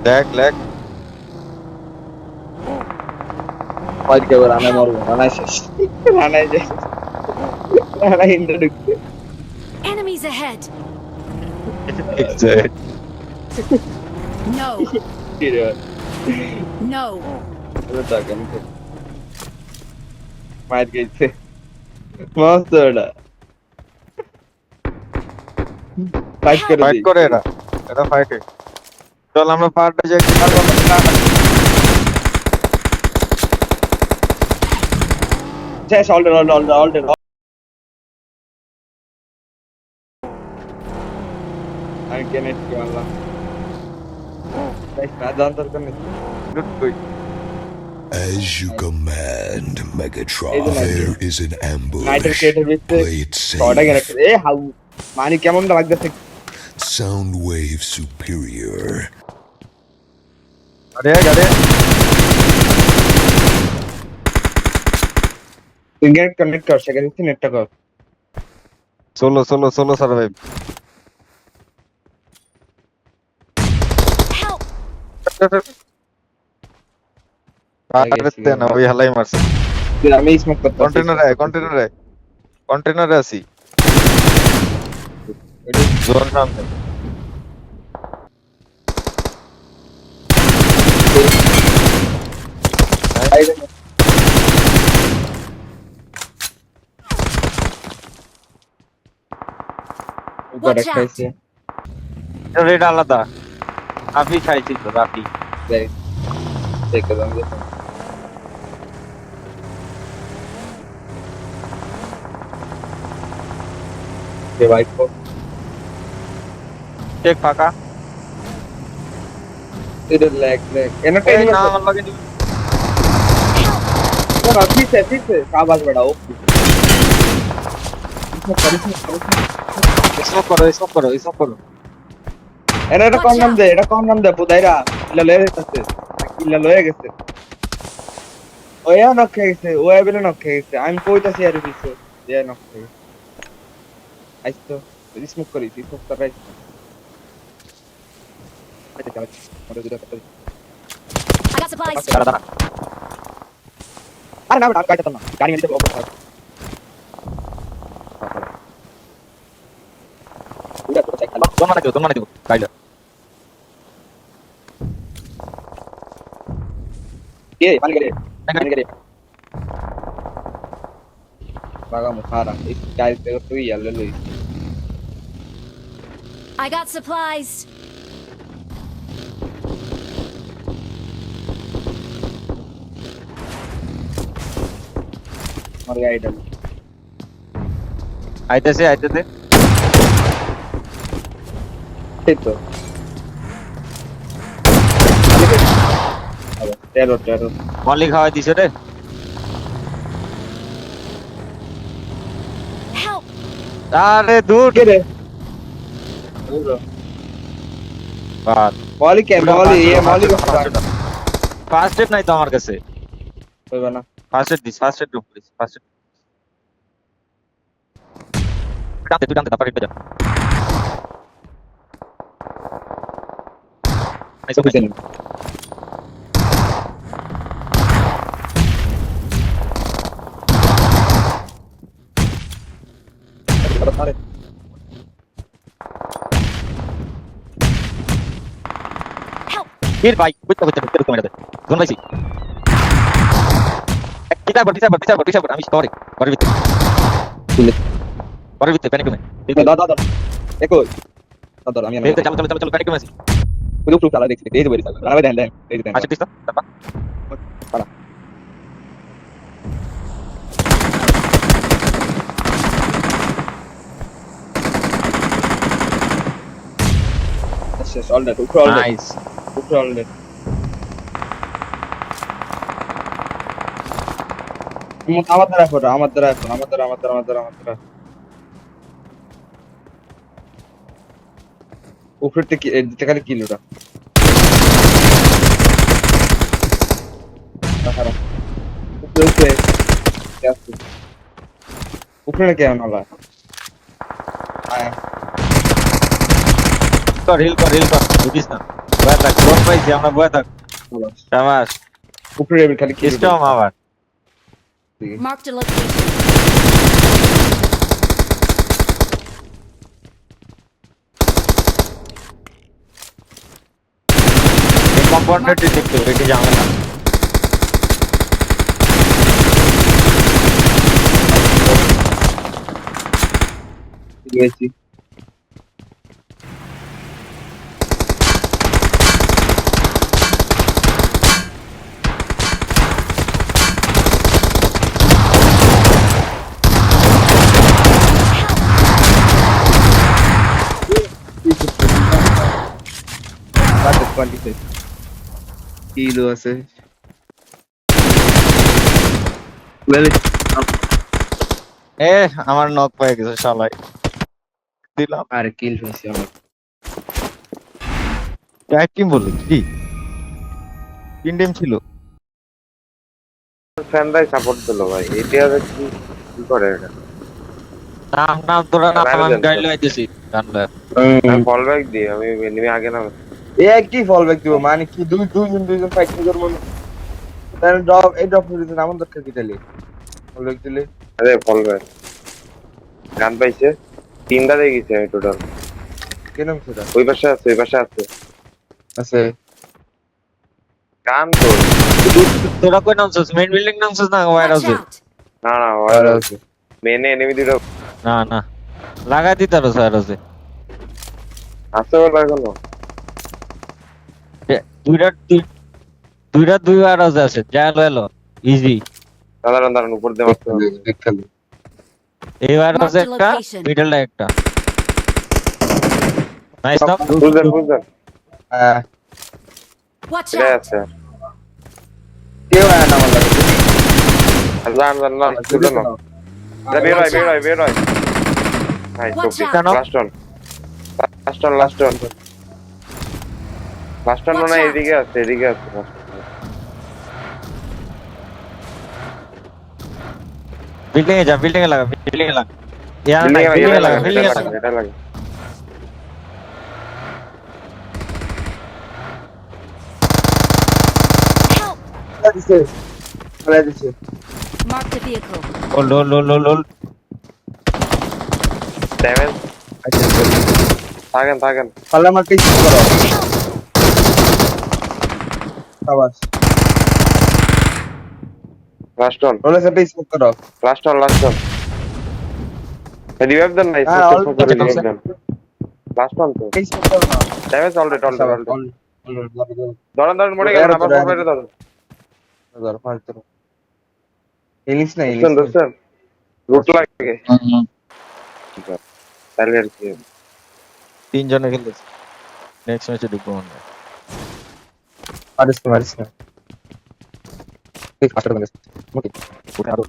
Lag fight কে রানা মারবো রানা শেষ রানা যে রানা ইন্দ্র ঢুকছে Enemies ahead. No. কি রে No. এটা তো কেন মার গেছে মস্ত এটা ফাইট করে ফাইট দিই করে এরা ফাইটে চল আমরা পাহাড়টা যাই শেষ অলরেডি আমি কেনে কি মারলাম গাইস না জান দরকার নেই লুট কই As you command, Megatron. Hey, There is an ambush. নাইটের ক্রিয়েটর ভিতরে Play it ছড়া গেছে safe. এ হাউ মানে কেমন লাগতেছে Soundwave superior. আরে ইন্টারনেট কানেক্ট কর সেখানে নেটটা কর সোলো সার্ভাইভ Help. আরে না ওই হালাই মারছে আমি স্মোক করতে কন্টেনারে আছি জোন সামনে উপরে খাইছে রেড আলাদা রাফি খাইছি তো রাফি দেখে দাম যে ভাই চেক ফাঁকা এটা ল্যাগ এনা এই না আমার লাগে নি না ঠিক আছে কাবাজ বড়া ও স্মোক করো এনা এটা কোন নাম দে পুদাইরা ইল্লা লয়ে গেছে ওয়া নক খেয়েছে ওয়া বেলে নক খেয়েছে আমি কইতাছি আর কিছু ইয়া নক খেয়েছে আইতো স্মোক করি স্মোক করাই আচ্ছা চল মরে দিরা কত I got supplies. দাঁড়া আরে না বেটা কাইতা না গাড়ি মেরে দেবো পুরা তো চেক তোমার দিব গাইলা কে পানি গেলে বাগা মুখারা এই গাড়ি থেকে তুই ইয়ালে লই I got supplies. আমার গাড়িটা আইতেছে এই তো তেরো মলি খাওয়াই দিছে রে Help. আরে দূর কে রে বাদ মলি ফার্স্ট এড নাই তো আমার কাছে কইবা না ফার্স্ট এড তুই টানতে তারপর এটা যা আইসো বুঝেন আরে Help. ফির ভাই বুঝতে তুমি এটা কোন ভাইছি পিছা আমি স্টোরি ঘরের ভিতরে প্যানিক রুমে দাদা দেখো দাদা আমি চলো প্যানিক রুমে আছি পুরো চালা দেখছি এই যে বলি চালা আমি দেন এই যে দেন আচ্ছা দিস তো তারপর পালা আচ্ছা অলরেডি নাইস অলরেডি আমার দ্বারা উপরে থেকে দিতে খালি কিলোটা উপরে কেমন হলো হিল কর বুঝিস না বয়া থাক, গোল পাইছি আমরা, বয়া থাক। শাবাশ। উপরে আমি খালি কিল স্টম আবার। Marked a location. এই কম্পাউন্ডার ডিটেক্টিভ, এটি ঝামেলা। দিয়েছি। কিলো আছে এ আমার নক পেয়ে গেছে শালাই, দিলাম। আর কিল হয়েছে আমার ট্যাগ টিম বলে কি তিন টিম ছিল। ফ্যানরাই সাপোর্ট দিল ভাই, এটা কি কি করে এটা? নাম নাম তোরা নাম, বাইরে আমি যান তো। গাড়ি লাইতেছি জানলে। আমি ফল ব্যাক দিই, আমি নেমে আগে না। এ কি ফল ব্যাক দিব মানে কি দুইজন ফাইট করবো তাহলে ড্রপ এই ড্রপ দিতে নাম দরকার কি তাহলে ফল ব্যাক দিলে আরে ফল ব্যাক গান পাইছে, তিনটা দিয়ে গেছে আমি টোটাল। কেন সেটা ওই পাশে আছে, ওই পাশে আছে আছে গান তো। তোরা কই নামছস? মেইন বিল্ডিং নামছস না ওয়ার Watch হাউসে? out. না না আর আছে মেনে এনিমি দুটো না না, লাগাই দিতারস ওয়ার হাউসে। আছে বলে এখনো। দুইটা দুই ওয়ার হাউসে আছে, যা এলো এলো ইজি। দাঁড়ান দাঁড়ান, উপর দিয়ে মারতে হবে। দেখালি এই ওয়ার হাউসে Mark the একটা, location. মিডলটা একটা। Nice knock. বুঝলেন বুঝলেন, হ্যাঁ Watch এটা out. আছে। কেউ আয় না আমার লাগে জান জান জান, বুঝলেন না? বের হয় বের হয় বের হয় ভাই। Watch টপি out. Last on, last on last on last on, Watch না out. এদিকে আছে, এদিকে আছে last on। বিল্ডিং এ যা, বিল্ডিং এ লাগা, বিল্ডিং এ লাগা। ইয়ার নাই, বিল্ডিং বিল্ডিং এ এ লাগা, লাগে, বিল্ডিং এ এটা লাগা। লাগে, এটা লাগে। Help. দিছে ফেলে দিছে Marked a vehicle. Hold hold hold hold hold. Damage থাকেন থাকেন। পারলে আমার পিছ করো আবার লাস্ট অন রোলে সাথে স্মোক করো last on last on. Revive দেন নাই, হ্যাঁ, super all super touch revive আছে। দেন। লাস্ট অন তো এই স্মোক করো না ড্যামেজ অলরেডি অলরেডি। অলরেডি ধরেন ধরেন, মরে গেলেন, আবার ফোর ফাইটে ধরেন। ইলিশ না বুঝছেন বুঝছেন, রুট লাগে তাহলে আর কি। তিনজনে খেলতেছে, নেক্সট ম্যাচে ঢুকবো মনে হয়। পারিস না ঠিক পাঁচটা করে মোটি ওটা আরো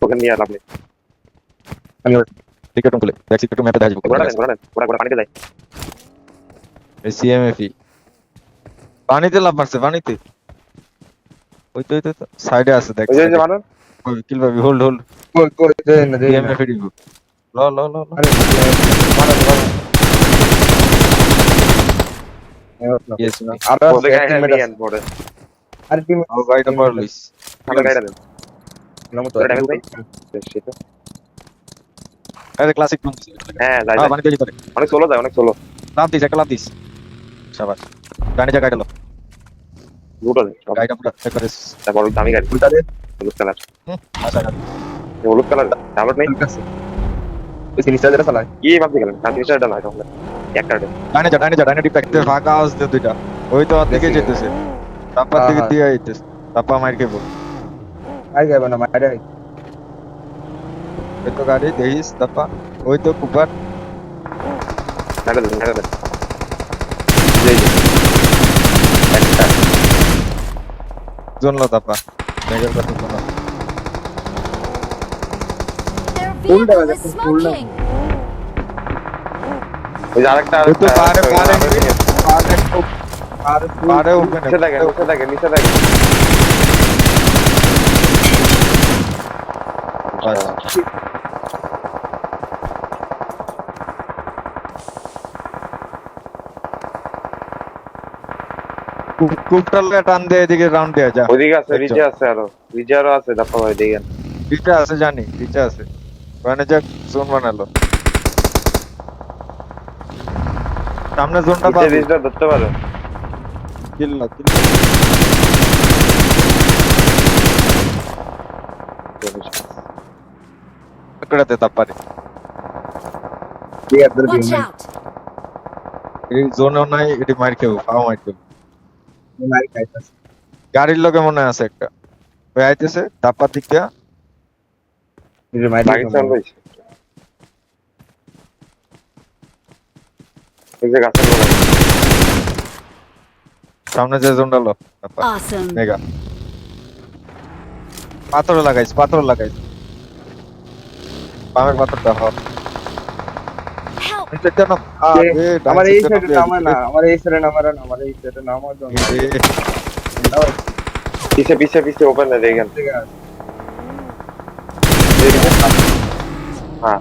ওকে নিয়ে লাভ নেই। আমি টিকেট খুলে দেখছি, একটু ম্যাপে দেখা যাবে। ঘোরা নেন ঘোরা নেন, ঘোরা ঘোরা পানিতে যায়। সিএমএফই পানিতে লাভ মারছে, পানিতে। ওই তো সাইডে আছে, দেখ ওই যে মানুষ কিল পাবি। হোল্ড হোল্ড, কই দেন না সিএমএফ দিব। ল ল ল ল। আরে ইয়েস মি। আর ওদের গাড়িটা নিয়ে আন পরে। আরে টিম ও গাইটা পারলিস। আমাদের গাড়িটা দেন। নাম তো ওটা ড্যামেজ নাই? সেটা আরে ক্লাসিক রুম। হ্যাঁ যাই হ্যাঁ যাই। পানিতে যেতে। অনেক সোলো যায়, অনেক সোলো। লাভ দিস, একটা লাভ দিস। শাবাশ। গাড়ি যা, গাড়ি লো। দুটো নেই সব। গাড়িটা পুরো একবারে। তারপর দামি গাড়ি, উল্টা দে হলুদ কালার। আচ্ছা হলুদ কালার ডাউনলোড নেই। ঠিক আছে ওই জিনিসটা যেটা চালায় কি ভাবতে গেলেন? কাজ জিনিসটা নয় তাহলে একটা ডে। ডাইনে যা, ডাইনে যা, ডাইনে ডিপ প্যাকতে ফাঁকা আওয়াজ দে দুইটা। ওই তো দিকে দেখি। যেতেছে, তারপর দিকে হ্যাঁ। দিয়ে আইতেছে। তারপর মাইর খাইবো। আই যাবে না মাইরে ওই তো গাড়ি দেখিস, তারপর ওই তো কুপার। হেডে দেন হেডে দেন। একটা জোন লো তারপর মেগের কথা শোনো। Their Pull down, vehicle is just pull down. smoking. ওই যে আরেকটা ওই তো পাহাড়ে পাহাড়ে আর পাহাড়ে উঠবে না। নিচে দেখেন নিচে দেখেন নিচে দেখেন। আচ্ছা। কুকটালে টান দিয়ে এদিকে রাউন্ড দেয়া যা ওইদিকে আছে, দেখছো? রিচে আছে আরো। রিচে আরো আছে, দাপ্পা ভাই দেখেন। রিচা আছে জানি, রিচা আছে। ওখানে যা জোন বানালো। সামনে জোনটা নিচে পাবি। রিচটা ধরতে পারো। কিল্লা কড়াতে তাপারে। Watch out! এই জোনও নাই, এটি মার খেও, পাও মার খেও। গাড়ির লগে মনে আছে একটা। ওই আইতেছে তাপার দিক দিয়া। পাকিস্তান রয়েছে। এই যে গাছের গোড়ায়। সামনে যে জোনটা লো তাপা Awesome. মেগা পাথর লাগাইছ বামের পাথরটা হ Help! নিচে কেন আমার এই সাইডে নামা না, আমার এই সাইডে নামারা না, আমার এই সাইডে নামা দাও। পিছে পিছে পিছে ওপেন দেখেন। ঠিক আছে। হ্যাঁ